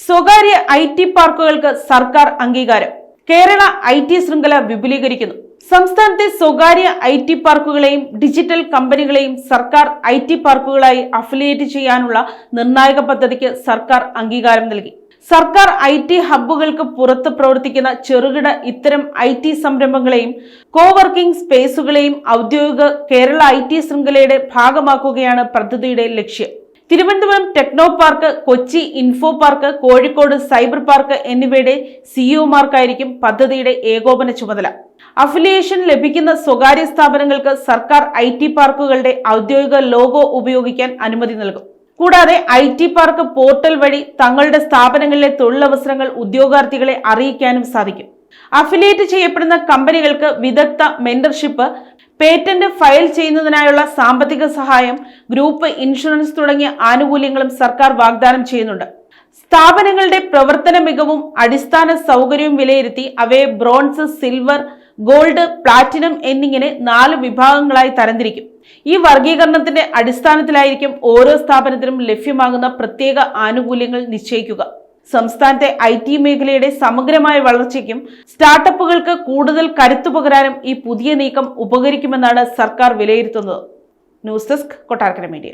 സ്വകാര്യ IT പാർക്കുകൾക്ക് സർക്കാർ അംഗീകാരം. കേരള IT ശൃംഖല വിപുലീകരിക്കുന്നു. സംസ്ഥാനത്തെ സ്വകാര്യ IT പാർക്കുകളെയും ഡിജിറ്റൽ കമ്പനികളെയും സർക്കാർ IT പാർക്കുകളായി അഫിലിയേറ്റ് ചെയ്യാനുള്ള നിർണായക പദ്ധതിക്ക് സർക്കാർ അംഗീകാരം നൽകി. സർക്കാർ IT ഹബ്ബുകൾക്ക് പുറത്ത് പ്രവർത്തിക്കുന്ന ചെറുകിട ഇത്തരം IT സംരംഭങ്ങളെയും കോവർക്കിംഗ് സ്പേസുകളെയും ഔദ്യോഗിക കേരള IT ശൃംഖലയുടെ ഭാഗമാക്കുകയാണ് പദ്ധതിയുടെ ലക്ഷ്യം. Thiruvananthapuram techno park, Kochi info park, Kozhikode cyber park എന്നിവയുടെ സിഇഒമാർക്കായിരിക്കും പദ്ധതിയുടെ ഏകോപന ചുമതല. അഫിലിയേഷൻ ലഭിക്കുന്ന സ്വകാര്യ സ്ഥാപനങ്ങൾക്ക് സർക്കാർ IT പാർക്കുകളുടെ ഔദ്യോഗിക ലോഗോ ഉപയോഗിക്കാൻ അനുമതി നൽകും. കൂടാതെ IT പാർക്ക് പോർട്ടൽ വഴി തങ്ങളുടെ സ്ഥാപനങ്ങളിലെ തൊഴിലവസരങ്ങൾ ഉദ്യോഗാർത്ഥികളെ അറിയിക്കാനും സാധിക്കും. അഫിലിയേറ്റ് ചെയ്യപ്പെടുന്ന കമ്പനികൾക്ക് വിദഗ്ധ മെന്റർഷിപ്പ്, പേറ്റന്റ് ഫയൽ ചെയ്യുന്നതിനായുള്ള സാമ്പത്തിക സഹായം, ഗ്രൂപ്പ് ഇൻഷുറൻസ് തുടങ്ങിയ ആനുകൂല്യങ്ങളും സർക്കാർ വാഗ്ദാനം ചെയ്യുന്നുണ്ട്. സ്ഥാപനങ്ങളുടെ പ്രവർത്തന മികവും അടിസ്ഥാന സൗകര്യവും വിലയിരുത്തി അവയെ ബ്രോൺസ്, സിൽവർ, ഗോൾഡ്, പ്ലാറ്റിനം എന്നിങ്ങനെ 4 വിഭാഗങ്ങളായി തരംതിരിക്കും. ഈ വർഗീകരണത്തിന്റെ അടിസ്ഥാനത്തിലായിരിക്കും ഓരോ സ്ഥാപനത്തിനും ലഭ്യമാകുന്ന പ്രത്യേക ആനുകൂല്യങ്ങൾ നിശ്ചയിക്കുക. സംസ്ഥാനത്തെ IT മേഖലയുടെ സമഗ്രമായ വളർച്ചയ്ക്കും സ്റ്റാർട്ടപ്പുകൾക്ക് കൂടുതൽ കരുത്തു പകരാനും ഈ പുതിയ നീക്കം ഉപകരിക്കുമെന്നാണ് സർക്കാർ വിലയിരുത്തുന്നത്. News desk, Kottarakkara media.